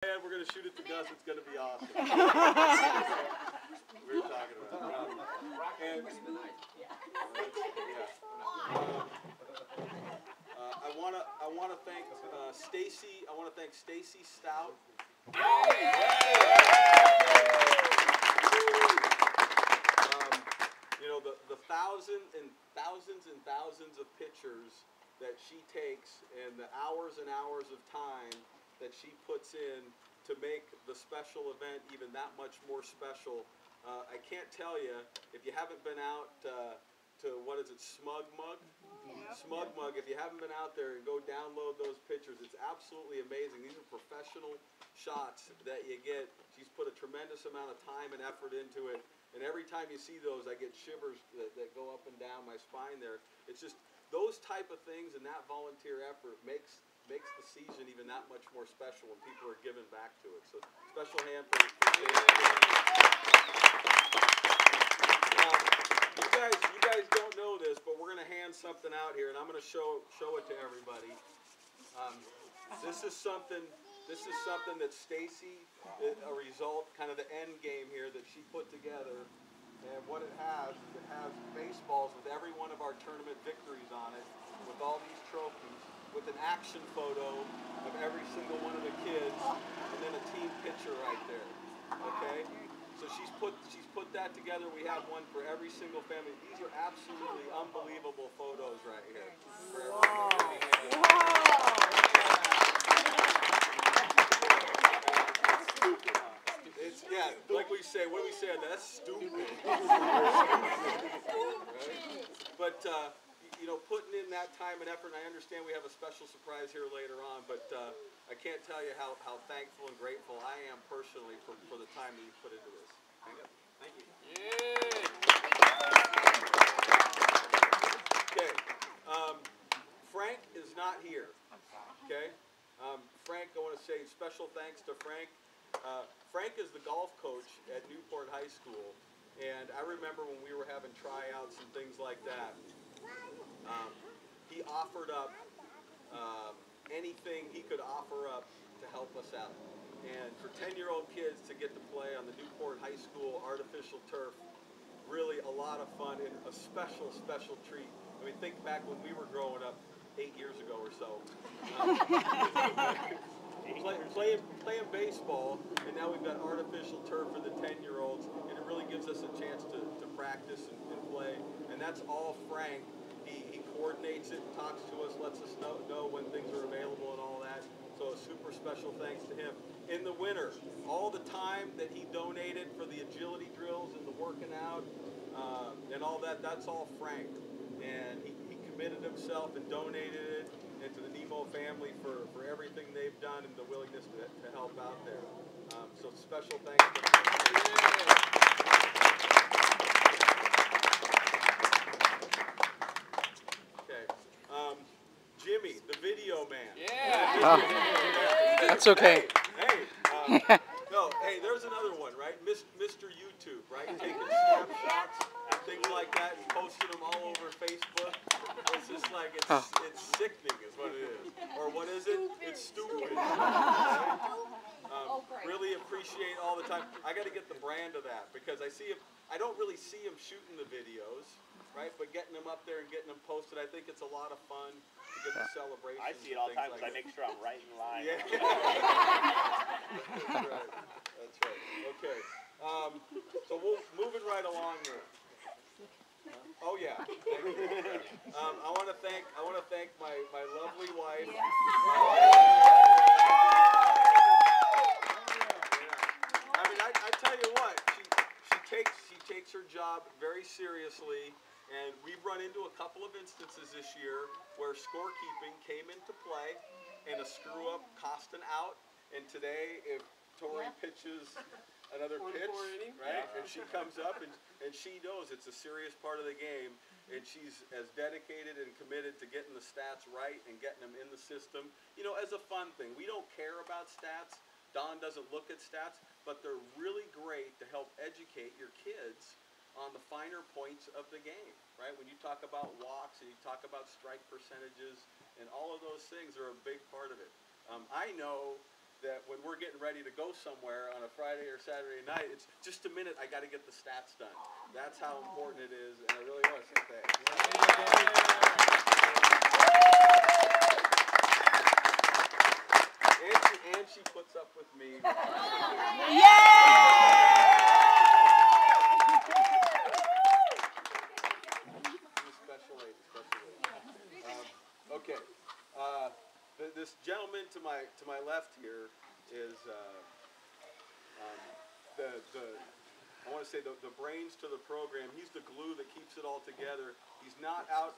And we're going to shoot it to Gus. It's going to be awesome. We were talking about it. And, I want to thank Stacy. I want to thank Stacy Stout. You know, the thousands and thousands of pictures that she takes and the hours and hours of time that she puts in to make the special event even that much more special. I can't tell you, if you haven't been out to, what is it, Smug Mug? Smug Mug, if you haven't been out there and go download those pictures, it's absolutely amazing. These are professional shots that you get. She's put a tremendous amount of time and effort into it. And every time you see those, I get shivers that go up and down my spine there. It's just those type of things and that volunteer effort makes the season even that much more special when people are giving back to it. So special hand for you guys don't know this, but we're going to hand something out here, and I'm going to show it to everybody. This is something that Stacy, a result, kind of the end game here that she put together. And what it has baseballs with every one of our tournament victories on it, with all these trophies, with an action photo of every single one of the kids, and then a team picture right there. Okay? So she's put that together. We have one for every single family. These are absolutely unbelievable photos right here. It's, yeah, like we say, what do we say on that? That's stupid. Right? But, you know, putting in that time and effort, and I understand we have a special surprise here later on, but I can't tell you how thankful and grateful I am personally for the time that you put into this. Thank you. Okay. Frank is not here. Okay? Frank, I want to say special thanks to Frank. Frank is the golf coach at Newport High School, and I remember when we were having tryouts and things like that, he offered up anything he could offer up to help us out. And for 10-year-old kids to get to play on the Newport High School artificial turf, really a lot of fun and a special, special treat. I mean, think back when we were growing up 8 years ago or so. Playing baseball, and now we've got artificial turf for the 10-year-olds, and it really gives us a chance to practice and play. And that's all Frank. He coordinates it, talks to us, lets us know when things are available and all that. So a super special thanks to him. In the winter, all the time that he donated for the agility drills and the working out and all that, that's all Frank. And he committed himself and donated it and to the Nemo family for everything they've done and the willingness to help out there. So special thanks to Frank. Jimmy, the video man. Yeah. That's okay. Hey, there's another one, right? Mr. YouTube, right? Taking snapshots and things like that and posting them all over Facebook. It's just like, it's sickening is what it is. Or what is it? It's stupid. Really appreciate all the time. I got to get the brand of that because I don't really see him shooting the videos, right? But getting them up there and getting them posted, I think it's a lot of fun. Get the celebration. I see it all the time because I make sure I'm right in line. Yeah. That's right. Okay. So we'll moving right along here. Oh yeah. I want to thank my lovely wife. I mean, I tell you what, she takes her job very seriously. And we've run into a couple of instances this year where scorekeeping came into play and a screw-up cost an out. And today, if Tori pitches another pitch, right, and she comes up and she knows it's a serious part of the game, and she's as dedicated and committed to getting the stats right and getting them in the system. You know, as a fun thing, we don't care about stats. Don doesn't look at stats, but they're really great to help educate your kids on the finer points of the game, right? When you talk about walks and you talk about strike percentages and all of those things are a big part of it. I know that when we're getting ready to go somewhere on a Friday or Saturday night, it's just a minute, I got to get the stats done. That's how important it is, and I really want to say thanks. And she puts up with me. Special lady. Okay. This gentleman to my left here is I want to say the brains to the program. He's the glue that keeps it all together. He's not out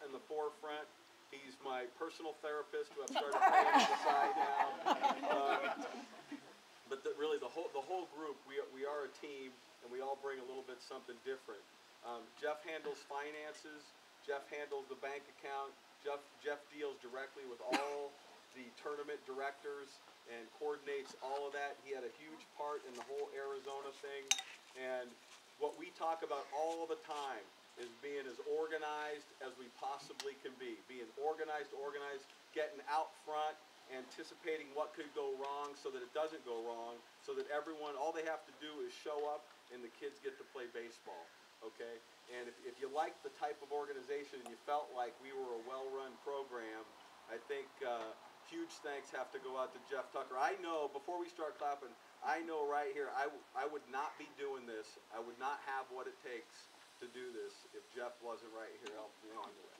in the forefront. He's my personal therapist who I've started paying on the side now. But really the whole group, we are a team, and we all bring a little bit something different. Jeff handles finances. Jeff handles the bank account. Jeff deals directly with all the tournament directors and coordinates all of that. He had a huge part in the whole Arizona thing. And what we talk about all the time is being as organized as we possibly can be. Being organized, getting out front, anticipating what could go wrong so that it doesn't go wrong, so that everyone, all they have to do is show up and the kids get to play baseball, okay? And if you like the type of organization and you felt like we were a well-run program, I think huge thanks have to go out to Jeff Tucker. I know, before we start clapping, I know right here, I would not be doing this, I would not have what it takes to do this if Jeff wasn't right here helping me along the way.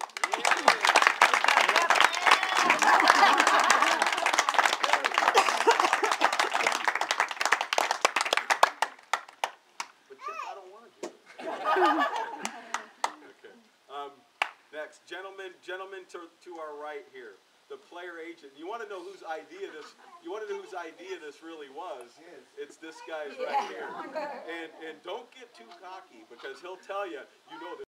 But Jeff, I don't want to do it. Okay. Next, gentlemen to our right here, the player agent. You want to know whose idea this? You want to know whose idea this really was? It's this guy's right here. And don't get too cocky, because he'll tell you, you know this.